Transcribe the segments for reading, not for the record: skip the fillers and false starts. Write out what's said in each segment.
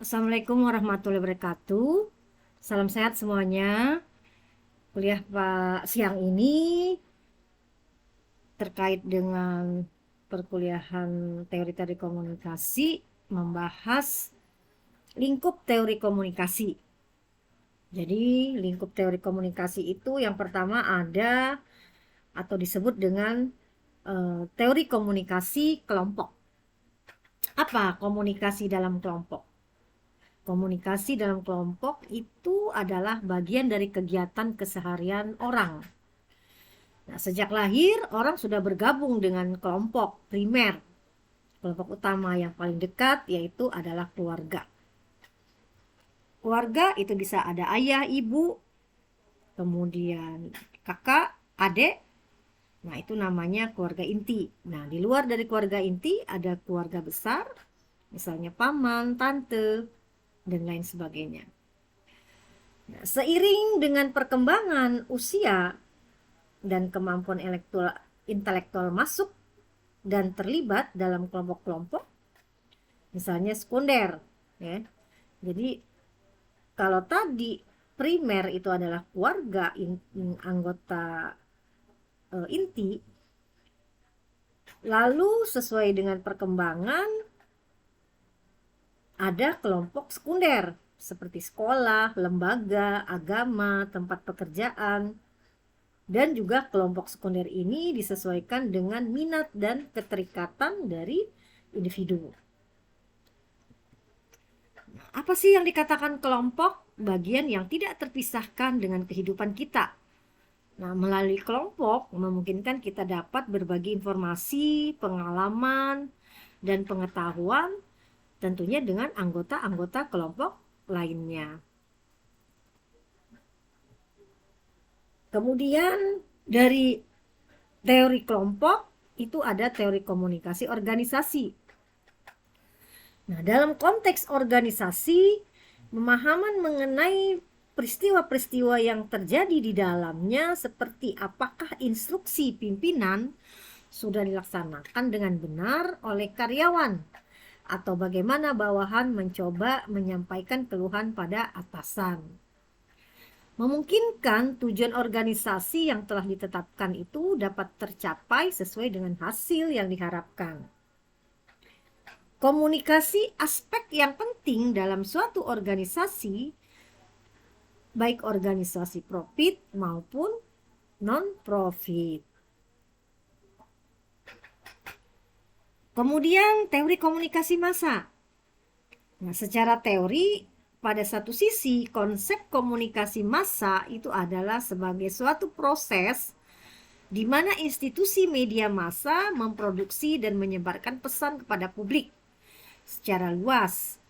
Assalamualaikum warahmatullahi wabarakatuh. Salam sehat semuanya. Kuliah Pak siang ini terkait dengan perkuliahan teori-teori komunikasi membahas lingkup teori komunikasi. Jadi lingkup teori komunikasi itu yang pertama ada atau disebut dengan teori komunikasi kelompok. Apa komunikasi dalam kelompok? Komunikasi dalam kelompok itu adalah bagian dari kegiatan keseharian orang. Nah, sejak lahir orang sudah bergabung dengan kelompok primer. Kelompok utama yang paling dekat yaitu adalah keluarga. Keluarga itu bisa ada ayah, ibu, kemudian kakak, adik. Nah, itu namanya keluarga inti. Nah, di luar dari keluarga inti ada keluarga besar, misalnya paman, tante, dan lain sebagainya. Nah, seiring dengan perkembangan usia dan kemampuan intelektual masuk dan terlibat dalam kelompok-kelompok, misalnya sekunder, ya. Jadi kalau tadi primer itu adalah keluarga anggota inti, lalu sesuai dengan perkembangan ada kelompok sekunder seperti sekolah, lembaga, agama, tempat pekerjaan. Dan juga kelompok sekunder ini disesuaikan dengan minat dan keterikatan dari individu. Apa sih yang dikatakan kelompok? Bagian yang tidak terpisahkan dengan kehidupan kita. Nah, melalui kelompok memungkinkan kita dapat berbagi informasi, pengalaman, dan pengetahuan tentunya dengan anggota-anggota kelompok lainnya. Kemudian dari teori kelompok itu ada teori komunikasi organisasi. Nah, dalam konteks organisasi, pemahaman mengenai peristiwa-peristiwa yang terjadi di dalamnya seperti apakah instruksi pimpinan sudah dilaksanakan dengan benar oleh karyawan atau bagaimana bawahan mencoba menyampaikan keluhan pada atasan. Memungkinkan tujuan organisasi yang telah ditetapkan itu dapat tercapai sesuai dengan hasil yang diharapkan. Komunikasi aspek yang penting dalam suatu organisasi, baik organisasi profit maupun non-profit. Kemudian teori komunikasi massa. Nah, secara teori, pada satu sisi konsep komunikasi massa itu adalah sebagai suatu proses di mana institusi media massa memproduksi dan menyebarkan pesan kepada publik secara luas.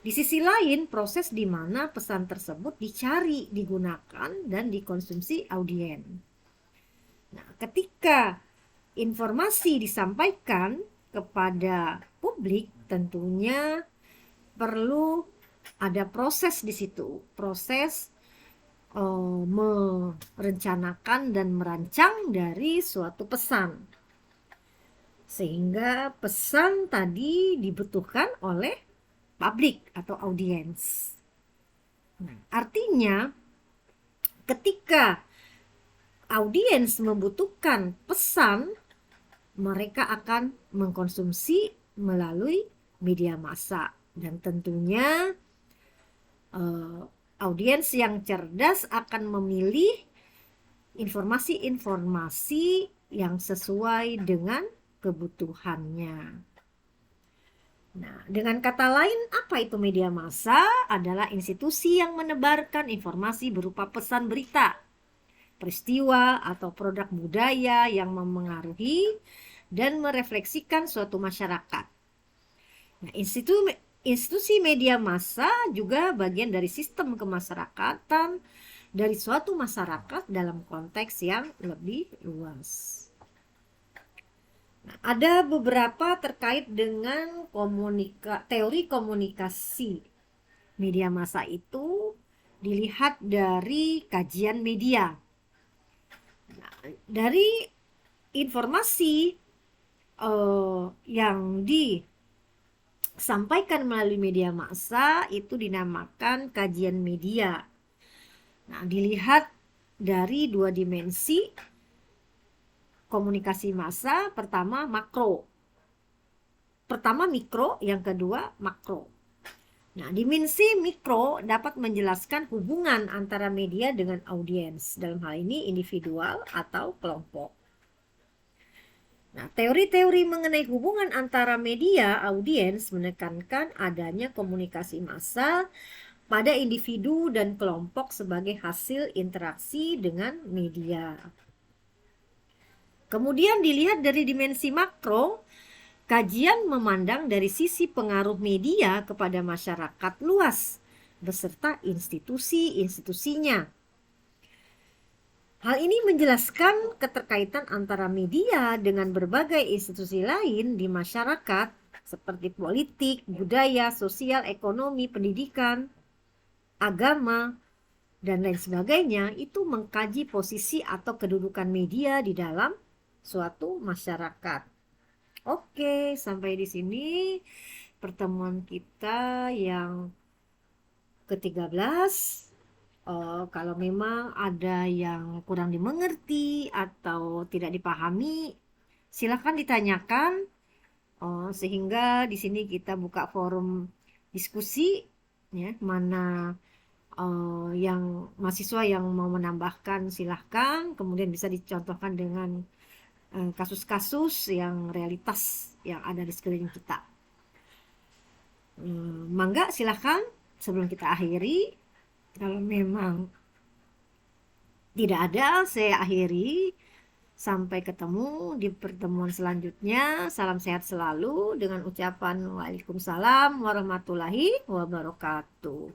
Di sisi lain, proses di mana pesan tersebut dicari, digunakan, dan dikonsumsi audiens. Nah, ketika informasi disampaikan kepada publik, tentunya perlu ada proses di situ, proses merencanakan dan merancang dari suatu pesan. Sehingga pesan tadi dibutuhkan oleh publik atau audiens. Nah, artinya ketika audiens membutuhkan pesan, mereka akan mengkonsumsi melalui media massa. Dan tentunya audiens yang cerdas akan memilih informasi-informasi yang sesuai dengan kebutuhannya. Nah, dengan kata lain, apa itu media massa? Adalah institusi yang menebarkan informasi berupa pesan berita, peristiwa atau produk budaya yang memengaruhi dan merefleksikan suatu masyarakat. Nah, institusi media massa juga bagian dari sistem kemasyarakatan dari suatu masyarakat dalam konteks yang lebih luas. Nah, ada beberapa terkait dengan teori komunikasi media massa itu dilihat dari kajian media. Nah, dari informasi yang sampaikan melalui media massa itu dinamakan kajian media. Nah, dilihat dari dua dimensi komunikasi massa, pertama makro. Pertama mikro, yang kedua makro. Nah, dimensi mikro dapat menjelaskan hubungan antara media dengan audiens, dalam hal ini individual atau kelompok. Nah, teori-teori mengenai hubungan antara media audiens menekankan adanya komunikasi massal pada individu dan kelompok sebagai hasil interaksi dengan media. Kemudian dilihat dari dimensi makro, kajian memandang dari sisi pengaruh media kepada masyarakat luas beserta institusi-institusinya. Hal ini menjelaskan keterkaitan antara media dengan berbagai institusi lain di masyarakat seperti politik, budaya, sosial, ekonomi, pendidikan, agama, dan lain sebagainya. Itu mengkaji posisi atau kedudukan media di dalam suatu masyarakat. Oke, sampai di sini pertemuan kita yang ke-13. Kalau memang ada yang kurang dimengerti atau tidak dipahami, silakan ditanyakan, sehingga di sini kita buka forum diskusi, ya, mana yang mahasiswa yang mau menambahkan silahkan, kemudian bisa dicontohkan dengan kasus-kasus yang realitas yang ada di sekeliling kita. Mangga silahkan sebelum kita akhiri. Kalau memang tidak ada, saya akhiri. Sampai ketemu di pertemuan selanjutnya. Salam sehat selalu dengan ucapan Waalaikumsalam warahmatullahi wabarakatuh.